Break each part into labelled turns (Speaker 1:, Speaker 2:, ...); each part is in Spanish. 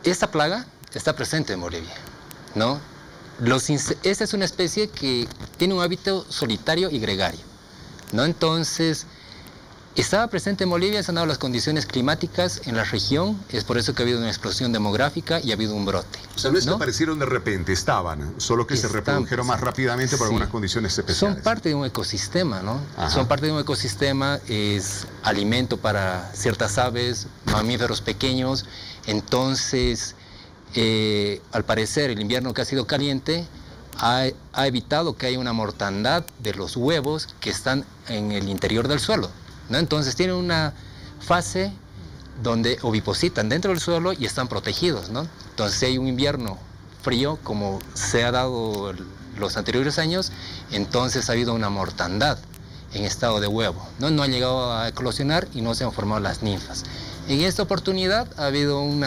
Speaker 1: Esta plaga está presente en Bolivia, ¿no? Esta es una especie que tiene un hábito solitario y gregario, ¿no? Entonces, estaba presente en Bolivia, se han dado las condiciones climáticas en la región, es por eso que ha habido una explosión demográfica y ha habido un brote.
Speaker 2: O sea, no es que aparecieron de repente, estaban, solo que se reprodujeron más rápidamente por algunas condiciones especiales.
Speaker 1: Son parte de un ecosistema, ¿no?
Speaker 2: Ajá.
Speaker 1: Son parte de un ecosistema, es alimento para ciertas aves, mamíferos pequeños. Entonces, al parecer, el invierno que ha sido caliente ha evitado que haya una mortandad de los huevos que están en el interior del suelo, ¿no? Entonces tienen una fase donde ovipositan dentro del suelo y están protegidos, ¿no? Entonces si hay un invierno frío, como se ha dado los anteriores años, entonces ha habido una mortandad en estado de huevo, ¿no? No ha llegado a eclosionar y no se han formado las ninfas. En esta oportunidad ha habido un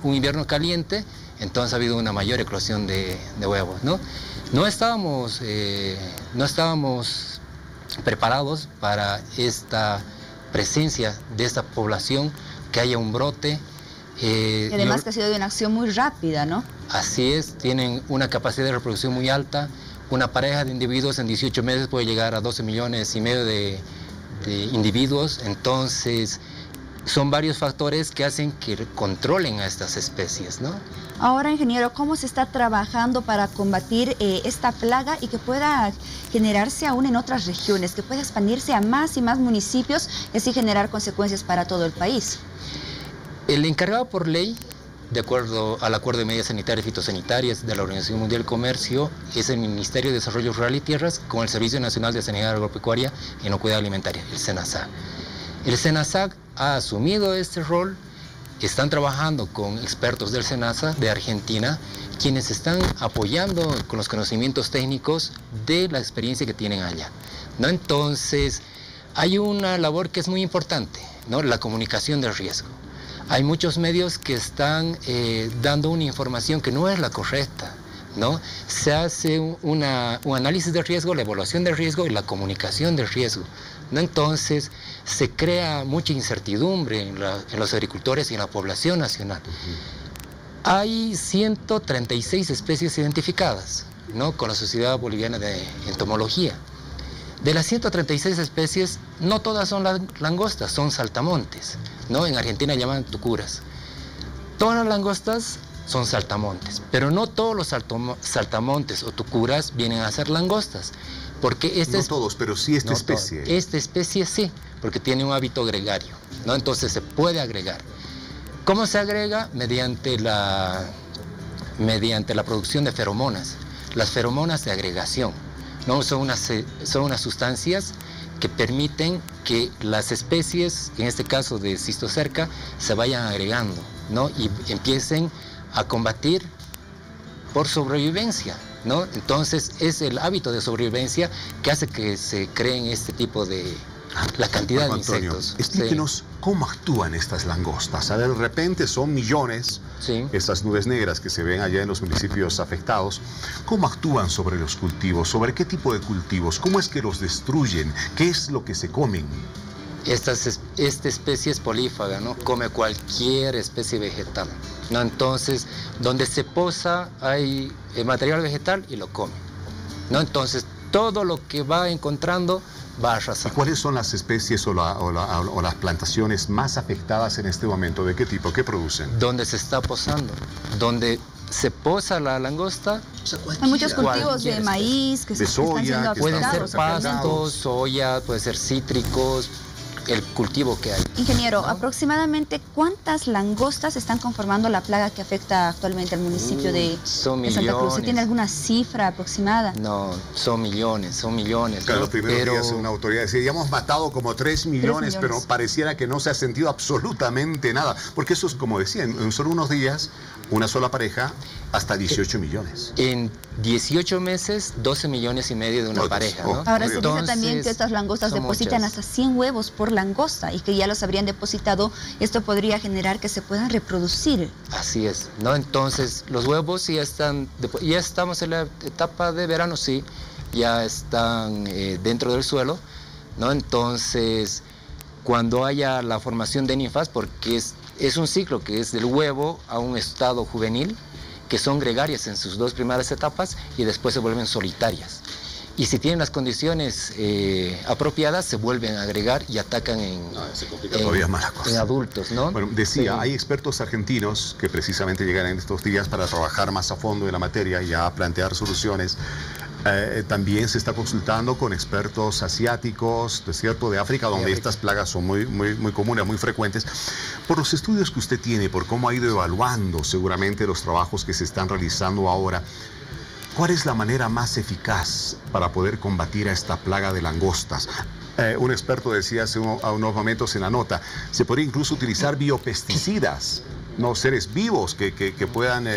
Speaker 1: invierno caliente, entonces ha habido una mayor eclosión de huevos, ¿no? No estábamos preparados para esta presencia de esta población, que haya un brote.
Speaker 3: Y además que ha sido de una acción muy rápida, ¿no?
Speaker 1: Así es, tienen una capacidad de reproducción muy alta. Una pareja de individuos en 18 meses puede llegar a 12 millones y medio de individuos. Entonces, son varios factores que hacen que controlen a estas especies, ¿no?
Speaker 3: Ahora, ingeniero, ¿cómo se está trabajando para combatir esta plaga y que pueda generarse aún en otras regiones, que pueda expandirse a más y más municipios y así generar consecuencias para todo el país?
Speaker 1: El encargado por ley, de acuerdo al Acuerdo de Medidas Sanitarias y Fitosanitarias de la Organización Mundial del Comercio, es el Ministerio de Desarrollo Rural y Tierras con el Servicio Nacional de Sanidad Agropecuaria y Inocuidad Alimentaria, el SENASAG. El SENASAG ha asumido este rol, están trabajando con expertos del SENASA de Argentina, quienes están apoyando con los conocimientos técnicos de la experiencia que tienen allá, ¿no? Entonces, hay una labor que es muy importante, ¿no? La comunicación del riesgo. Hay muchos medios que están dando una información que no es la correcta, ¿no? Se hace un análisis de riesgo, la evaluación del riesgo y la comunicación del riesgo, ¿no? Entonces se crea mucha incertidumbre en los agricultores y en la población nacional. Hay 136 especies identificadas, ¿no? Con la Sociedad Boliviana de Entomología. De las 136 especies, no todas son langostas, son saltamontes, ¿no? En Argentina llaman tucuras. Todas las langostas son saltamontes, pero no todos los saltamontes o tucuras vienen a ser langostas, porque
Speaker 2: no todos, pero sí esta especie.
Speaker 1: Esta especie sí, porque tiene un hábito gregario, ¿no? Entonces se puede agregar. ¿Cómo se agrega? Mediante la producción de feromonas, las feromonas de agregación, ¿no? Son unas sustancias que permiten que las especies, en este caso de Cistocerca, se vayan agregando, ¿no? Y empiecen a combatir por sobrevivencia, ¿no? Entonces es el hábito de sobrevivencia que hace que se creen este tipo de la cantidad de insectos.
Speaker 2: Explíquenos cómo actúan estas langostas. De repente son millones, estas nubes negras que se ven allá en los municipios afectados. ¿Cómo actúan sobre los cultivos? ¿Sobre qué tipo de cultivos? ¿Cómo es que los destruyen? ¿Qué es lo que se comen?
Speaker 1: Esta especie es polífaga, ¿no? Come cualquier especie vegetal, ¿no? Entonces, donde se posa hay material vegetal y lo come, ¿no? Entonces, todo lo que va encontrando va a arrasar.
Speaker 2: ¿Y cuáles son las especies o las plantaciones más afectadas en este momento? ¿De qué tipo? ¿Qué producen?
Speaker 1: Donde se está posando, donde se posa la langosta.
Speaker 3: O sea, hay muchos cultivos de maíz, que
Speaker 2: de soya,
Speaker 1: pueden ser pastos, soya, pueden ser cítricos, el cultivo que hay.
Speaker 3: Ingeniero, ¿aproximadamente cuántas langostas están conformando la plaga que afecta actualmente al municipio de Santa Cruz? ¿Se tiene alguna cifra aproximada?
Speaker 1: No, son millones.
Speaker 2: Claro, los primeros días una autoridad decía, ya hemos matado como 3 millones, pero pareciera que no se ha sentido absolutamente nada. Porque eso es, como decía, en solo unos días, una sola pareja, hasta 18 millones.
Speaker 1: En 18 meses, 12 millones y medio de una pareja, ¿no?
Speaker 3: Ahora se dice también que estas langostas depositan hasta 100 huevos por langosta y que ya los habrían depositado. Esto podría generar que se puedan reproducir.
Speaker 1: Así es, ¿no? Entonces, los huevos ya estamos en la etapa de verano, sí, ya están dentro del suelo, ¿no? Entonces, cuando haya la formación de ninfas, porque es un ciclo que es del huevo a un estado juvenil, que son gregarias en sus 2 primeras etapas y después se vuelven solitarias. Y si tienen las condiciones apropiadas, se vuelven a agregar y atacan en adultos, ¿no?
Speaker 2: Bueno, decía, hay expertos argentinos que precisamente llegan en estos días para trabajar más a fondo en la materia y a plantear soluciones. También se está consultando con expertos asiáticos, desierto de África, donde estas plagas son muy comunes, muy frecuentes. Por los estudios que usted tiene, por cómo ha ido evaluando seguramente los trabajos que se están realizando ahora, ¿cuál es la manera más eficaz para poder combatir a esta plaga de langostas? Un experto decía hace unos momentos en la nota, se podría incluso utilizar biopesticidas, no seres vivos que puedan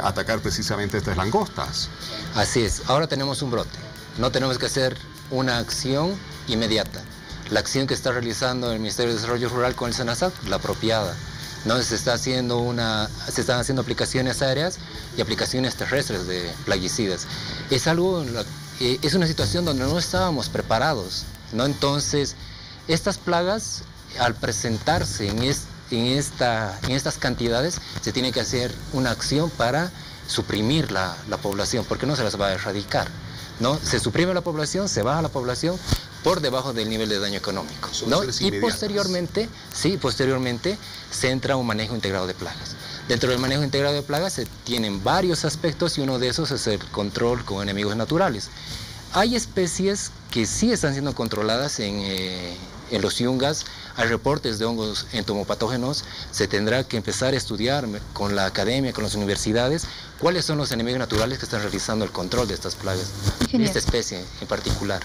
Speaker 2: atacar precisamente estas langostas.
Speaker 1: Así es, ahora tenemos un brote, no tenemos que hacer una acción inmediata. La acción que está realizando el Ministerio de Desarrollo Rural con el SENASAC, la apropiada. No se están haciendo aplicaciones aéreas y aplicaciones terrestres de plaguicidas. Es una situación donde no estábamos preparados, ¿no? Entonces, estas plagas, al presentarse en estas cantidades, se tiene que hacer una acción para suprimir la población, porque no se las va a erradicar, ¿no? Se suprime la población, se baja la población por debajo del nivel de daño económico, ¿no? Y posteriormente se entra un manejo integrado de plagas. Dentro del manejo integrado de plagas se tienen varios aspectos y uno de esos es el control con enemigos naturales. Hay especies que sí están siendo controladas en los yungas. Hay reportes de hongos entomopatógenos. Se tendrá que empezar a estudiar con la academia, con las universidades, cuáles son los enemigos naturales que están realizando el control de estas plagas, de esta especie en particular.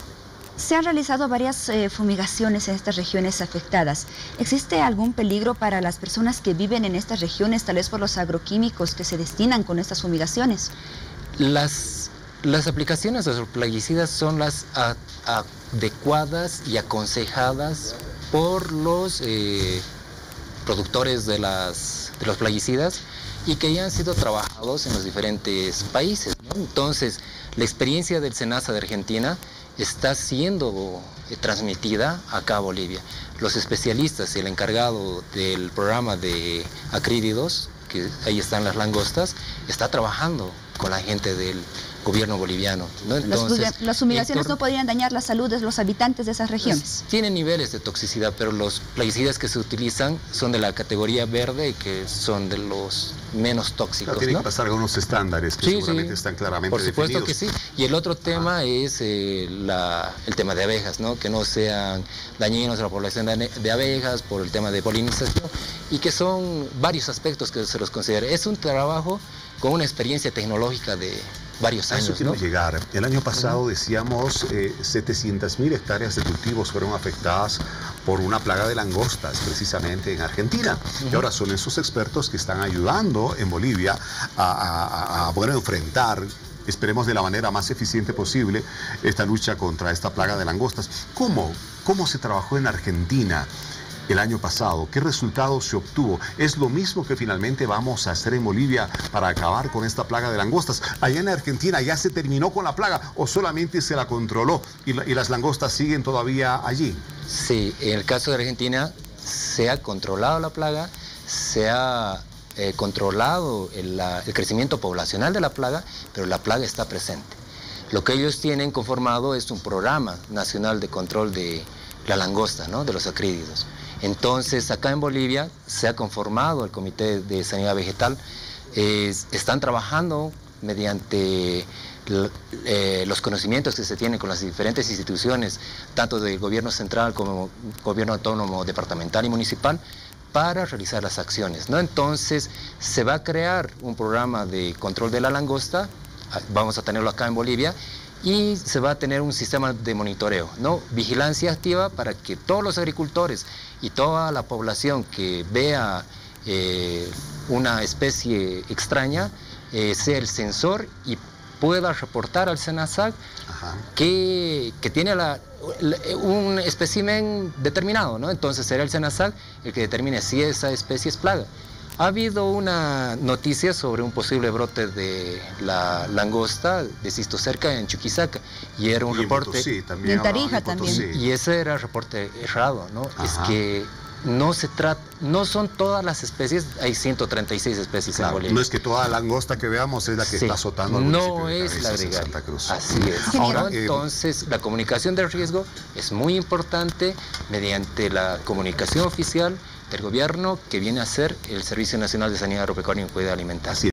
Speaker 3: Se han realizado varias fumigaciones en estas regiones afectadas. ¿Existe algún peligro para las personas que viven en estas regiones, tal vez por los agroquímicos que se destinan con estas fumigaciones?
Speaker 1: Las aplicaciones de los plaguicidas son las adecuadas y aconsejadas por los productores de los plaguicidas y que ya han sido trabajados en los diferentes países, ¿no? Entonces, la experiencia del SENASA de Argentina está siendo transmitida acá a Bolivia. Los especialistas y el encargado del programa de acrídidos, que ahí están las langostas, está trabajando con la gente del gobierno boliviano, ¿no? Entonces,
Speaker 3: las fumigaciones no podrían dañar la salud de los habitantes de esas regiones.
Speaker 1: Tienen niveles de toxicidad, pero los plaguicidas que se utilizan son de la categoría verde, que son de los menos tóxicos,
Speaker 2: tienen que pasar algunos estándares que seguramente están claramente definidos.
Speaker 1: Por supuesto que sí. Y el otro tema es el tema de abejas, ¿no? Que no sean dañinos a la población de abejas por el tema de polinización, y que son varios aspectos que se los considera. Es un trabajo con una experiencia tecnológica de varios años.
Speaker 2: A eso quiero llegar. El año pasado decíamos 700.000 hectáreas de cultivos fueron afectadas por una plaga de langostas, precisamente en Argentina. Y ahora son esos expertos que están ayudando en Bolivia a poder enfrentar, esperemos de la manera más eficiente posible, esta lucha contra esta plaga de langostas. ¿Cómo se trabajó en Argentina el año pasado? ¿Qué resultados se obtuvo? ¿Es lo mismo que finalmente vamos a hacer en Bolivia para acabar con esta plaga de langostas? Allá en Argentina ya se terminó con la plaga o solamente se la controló y las langostas siguen todavía allí.
Speaker 1: Sí, en el caso de Argentina se ha controlado la plaga, se ha controlado el crecimiento poblacional de la plaga, pero la plaga está presente. Lo que ellos tienen conformado es un programa nacional de control de la langosta, ¿no? De los acrídidos. Entonces, acá en Bolivia se ha conformado el Comité de Sanidad Vegetal. Están trabajando mediante los conocimientos que se tienen con las diferentes instituciones, tanto del gobierno central como gobierno autónomo, departamental y municipal, para realizar las acciones, ¿no? Entonces, se va a crear un programa de control de la langosta, vamos a tenerlo acá en Bolivia, y se va a tener un sistema de monitoreo, ¿no? Vigilancia activa para que todos los agricultores y toda la población que vea una especie extraña sea el sensor y pueda reportar al SENASAC que tiene un espécimen determinado, ¿no? Entonces será el SENASAC el que determine si esa especie es plaga. Ha habido una noticia sobre un posible brote de la langosta de cistocerca en Chuquisaca, y era un reporte...
Speaker 3: En Tarija también.
Speaker 1: Y ese era el reporte errado, ¿no? Es que no son todas las especies, hay 136 especies en Bolivia.
Speaker 2: No es que toda langosta que veamos es la que está azotando al municipio de Cabezas, en Santa Cruz.
Speaker 1: Así es. Ahora, entonces, la comunicación del riesgo es muy importante mediante la comunicación oficial del gobierno que viene a ser el Servicio Nacional de Sanidad Agropecuaria y Cuidado Alimentario.